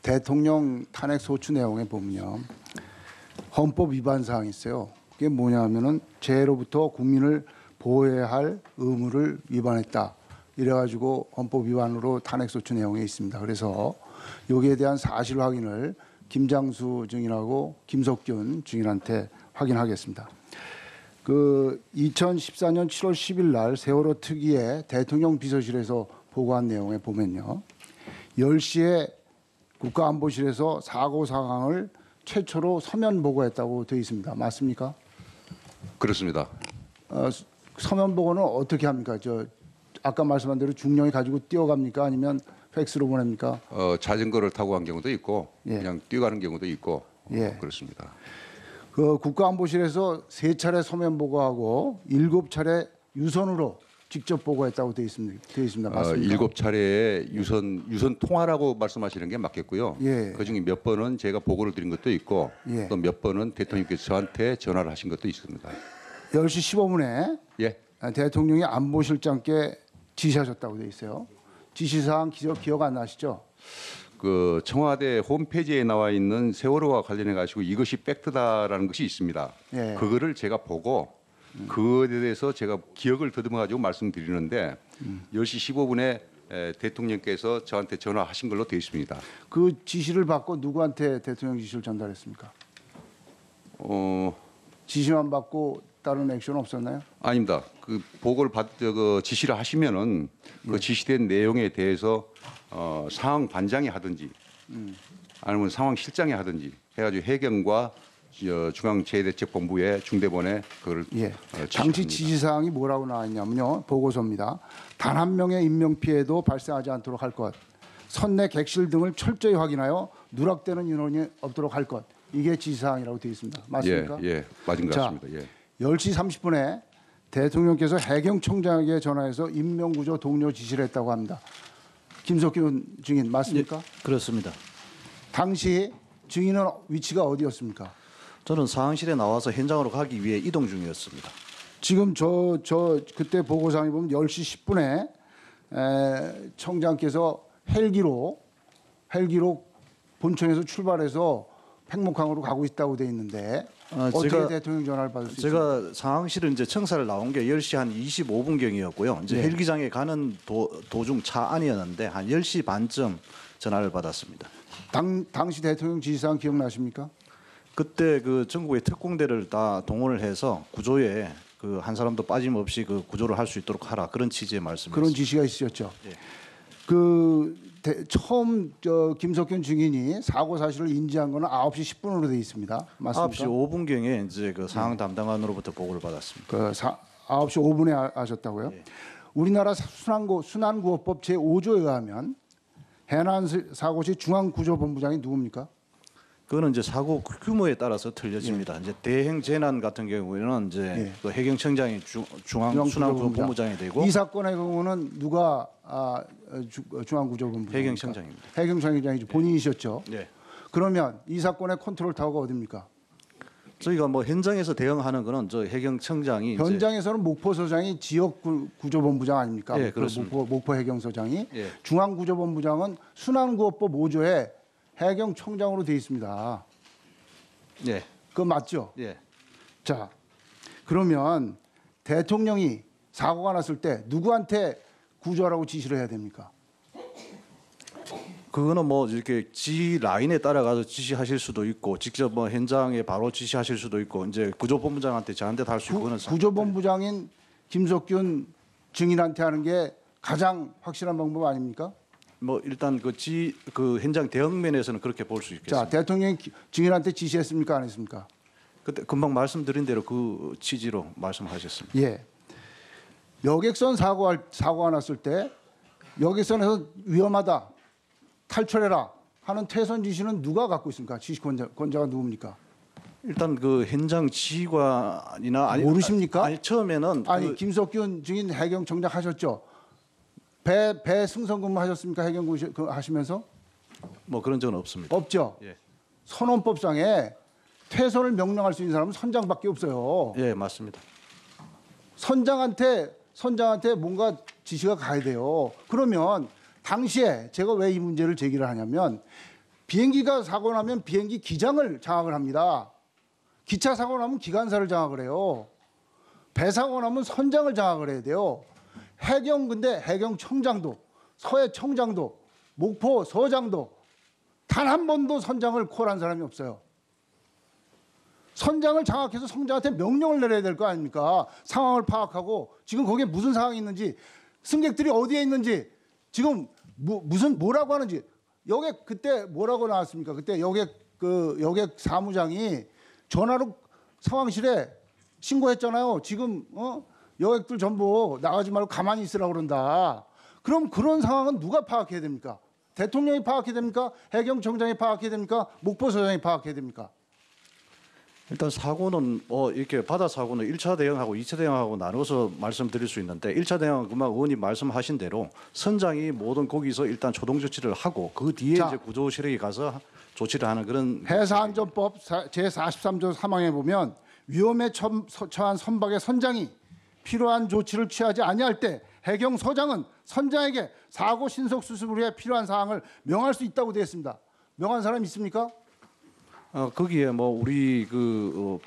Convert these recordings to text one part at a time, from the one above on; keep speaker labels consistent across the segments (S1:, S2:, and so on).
S1: 대통령 탄핵 소추 내용에 보면요. 헌법 위반 사항이 있어요. 그게 뭐냐면은 재해로부터 국민을 보호해야 할 의무를 위반했다. 이래가지고 헌법 위반으로 탄핵 소추 내용에 있습니다. 그래서 여기에 대한 사실 확인을 김장수 증인하고 김석균 증인한테 확인하겠습니다. 그 2014년 7월 10일 날 세월호 특위에 대통령 비서실에서 보고한 내용에 보면요. 10시에 국가안보실에서 사고 상황을 최초로 서면 보고했다고 되어 있습니다. 맞습니까?
S2: 그렇습니다.
S1: 서면 보고는 어떻게 합니까? 아까 말씀한 대로 중령이 가지고 뛰어갑니까? 아니면 팩스로 보냅니까?
S2: 자전거를 타고 간 경우도 있고
S1: 예.
S2: 그냥 뛰어가는 경우도 있고
S1: 예.
S2: 그렇습니다.
S1: 그 국가안보실에서 3차례 서면 보고하고 7차례 유선으로 직접 보고했다고 되어 있습니다. 맞습니까?
S2: 7차례의 유선 통화라고 말씀하시는 게 맞겠고요.
S1: 예.
S2: 그중에 몇 번은 제가 보고를 드린 것도 있고
S1: 예.
S2: 또 몇 번은 대통령께서 저한테 전화를 하신 것도 있습니다.
S1: 10시 15분에
S2: 예.
S1: 대통령이 안보실장께 지시하셨다고 되어 있어요. 지시사항 기억 안 나시죠?
S2: 그 청와대 홈페이지에 나와 있는 세월호와 관련해 가지고 이것이 팩트다라는 것이 있습니다.
S1: 예.
S2: 그거를 제가 보고 그거에 대해서 제가 기억을 더듬어 가지고 말씀드리는데 10시 15분에 대통령께서 저한테 전화하신 걸로 되어 있습니다.
S1: 그 지시를 받고 누구한테 대통령 지시를 전달했습니까? 지시만 받고 다른 액션 없었나요?
S2: 아닙니다. 그 보고를 그 지시를 하시면은 그 지시된 내용에 대해서 상황 반장이 하든지 아니면 상황 실장이 하든지 해가지고 해경과 중앙재해대책본부의 중대본에 그걸
S1: 예. 당시 지시사항이 뭐라고 나왔냐면요. 보고서입니다. 단 한 명의 인명 피해도 발생하지 않도록 할 것. 선내 객실 등을 철저히 확인하여 누락되는 인원이 없도록 할 것. 이게 지시사항이라고 되어 있습니다. 맞습니까?
S2: 예, 맞은 것 같습니다. 예.
S1: 10시 30분에 대통령께서 해경청장에게 전화해서 인명구조 독려 지시를 했다고 합니다. 김석균 증인 맞습니까?
S3: 예, 그렇습니다.
S1: 당시 증인은 위치가 어디였습니까?
S3: 저는 상황실에 나와서 현장으로 가기 위해 이동 중이었습니다.
S1: 지금 저 그때 보고상에 보면 10시 10분에 청장께서 헬기로 본청에서 출발해서 팽목항으로 가고 있다고 돼 있는데 어떻게 대통령 전화를 받을 수 있습니까?
S3: 제가 상황실은 이제 청사를 나온 게 10시 한 25분경이었고요. 이제
S1: 네.
S3: 헬기장에 가는 도중 차 안이었는데 한 10시 반쯤 전화를 받았습니다.
S1: 당시 대통령 지시사항 기억나십니까?
S3: 그때 그 전국의 특공대를 다 동원을 해서 구조에 그 한 사람도 빠짐없이 그 구조를 할 수 있도록 하라 그런 취지의 말씀이었습니다.
S1: 그런 지시가 있으셨죠.
S3: 예.
S1: 처음 김석균 증인이 사고 사실을 인지한 거는 9시 10분으로 되어 있습니다. 맞습니까?
S3: 9시 5분경에 이제 그 상황 담당관으로부터 보고를 받았습니다.
S1: 9시 5분에 하셨다고요?
S3: 예.
S1: 우리나라 순환구호법 제5조에 의하면 해난 사고 시 중앙구조본부장이 누굽니까?
S3: 그거는 이제 사고 규모에 따라서 틀려집니다. 이제 대형 재난 같은 경우에는 이제 그 해경청장이 중앙순환구조본부장이 되고
S1: 이 사건의 경우는 누가 중앙구조본부장?
S3: 해경청장입니다.
S1: 해경청장이죠. 본인이셨죠.
S3: 네.
S1: 그러면 이 사건의 컨트롤 타워가 어디입니까?
S3: 저희가 뭐 현장에서 대응하는 거는 저 해경청장이
S1: 현장에서는 목포서장이 지역구조본부장 아닙니까?
S3: 예, 그렇습니다.
S1: 목포 해경서장이
S3: 예.
S1: 중앙구조본부장은 순환구호법 5조에 해경청장으로 되어 있습니다.
S3: 예.
S1: 그거 맞죠?
S3: 예.
S1: 자, 그러면 대통령이 사고가 났을 때 누구한테 구조하라고 지시를 해야 됩니까?
S3: 그거는 뭐 이렇게 지 라인에 따라가서 지시하실 수도 있고 직접 뭐 현장에 바로 지시하실 수도 있고 이제 구조본부장한테 저한테 다 할 수 있고 그거는
S1: 구조본부장인 김석균 증인한테 하는 게 가장 확실한 방법 아닙니까?
S3: 뭐 일단 그 현장 대응면에서는 그렇게 볼 수 있겠습니다.
S1: 자, 대통령이 증인한테 지시했습니까? 안 했습니까?
S3: 그때 금방 말씀드린 대로 그 취지로 말씀하셨습니다.
S1: 예. 여객선 사고가 났을 때 여객선에서 위험하다, 탈출해라 하는 퇴선 지시는 누가 갖고 있습니까? 지시 권자가 누굽니까?
S3: 일단 그 현장 지휘관이나
S1: 모르십니까?
S3: 아니 처음에는
S1: 김석균 증인 해경청장 하셨죠? 배 승선 근무하셨습니까? 해경 하시면서?
S3: 뭐 그런 적은 없습니다.
S1: 없죠.
S3: 예.
S1: 선원법상에 퇴선을 명령할 수 있는 사람은 선장밖에 없어요.
S3: 예, 맞습니다.
S1: 선장한테 뭔가 지시가 가야 돼요. 그러면 당시에 제가 왜 이 문제를 제기를 하냐면 비행기가 사고 나면 비행기 기장을 장악을 합니다. 기차 사고 나면 기관사를 장악을 해요. 배 사고 나면 선장을 장악을 해야 돼요. 해경 근데 해경청장도 서해청장도 목포 서장도 단 한 번도 선장을 콜한 사람이 없어요. 선장을 장악해서 선장한테 명령을 내려야 될 거 아닙니까? 상황을 파악하고 지금 거기에 무슨 상황이 있는지 승객들이 어디에 있는지 지금 뭐라고 하는지 여객 그때 뭐라고 나왔습니까? 그때 여객 사무장이 전화로 상황실에 신고했잖아요. 지금 여객들 전부 나가지 말고 가만히 있으라고 그런다. 그럼 그런 상황은 누가 파악해야 됩니까? 대통령이 파악해야 됩니까? 해경청장이 파악해야 됩니까? 목포서장이 파악해야 됩니까?
S3: 일단 사고는 이렇게 바다 사고는 1차 대응하고 2차 대응하고 나눠서 말씀드릴 수 있는데 1차 대응은 금방 의원님 말씀하신 대로 선장이 모든 거기서 일단 초동 조치를 하고 그 뒤에
S1: 자,
S3: 이제 구조실에 가서 조치를 하는 그런
S1: 해사안전법 제43조 3항에 보면 위험에 처한 선박의 선장이 필요한 조치를 취하지 아니할 때 해경서장은 선장에게 사고 신속 수습을 위해 필요한 사항을 명할 수 있다고 되어 있습니다. 명한 사람 있습니까?
S3: 거기에 뭐 우리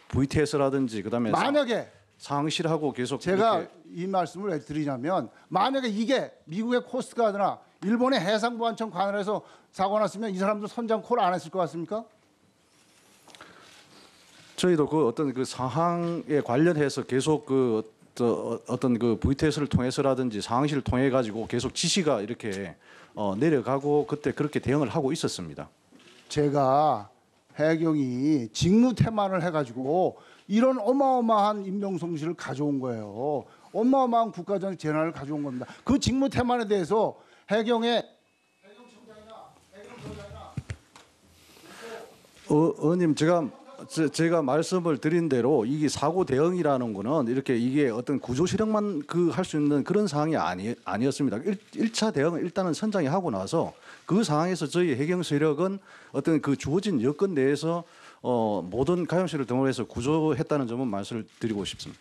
S3: VTS라든지 그다음에
S1: 만약에
S3: 상실하고 계속
S1: 제가
S3: 이렇게
S1: 이 말씀을 왜 드리냐면 만약에 이게 미국의 코스트가드나 일본의 해상보안청 관할에서 사고 났으면 이 사람들 선장 콜 안 했을 것 같습니까?
S3: 저희도 그 어떤 그 상황에 관련해서 계속 어떤 그 VTS를 통해서라든지 상황실을 통해 가지고 계속 지시가 이렇게 내려가고 그때 그렇게 대응을 하고 있었습니다.
S1: 제가 해경이 직무 태만을 해가지고 이런 어마어마한 인명손실을 가져온 거예요. 어마어마한 국가적 재난을 가져온 겁니다. 그 직무 태만에 대해서 해경의 해경청장이나 해경서장이나
S3: 의원님 제가 말씀을 드린 대로 이게 사고 대응이라는 거는 이렇게 이게 어떤 구조 실행만 할 수 있는 그런 상황이 아니었습니다. 1차 대응은 일단은 선장이 하고 나서 그 상황에서 저희 해경 세력은 어떤 그 주어진 여건 내에서 모든 가용실을 동원해서 구조했다는 점은 말씀을 드리고 싶습니다.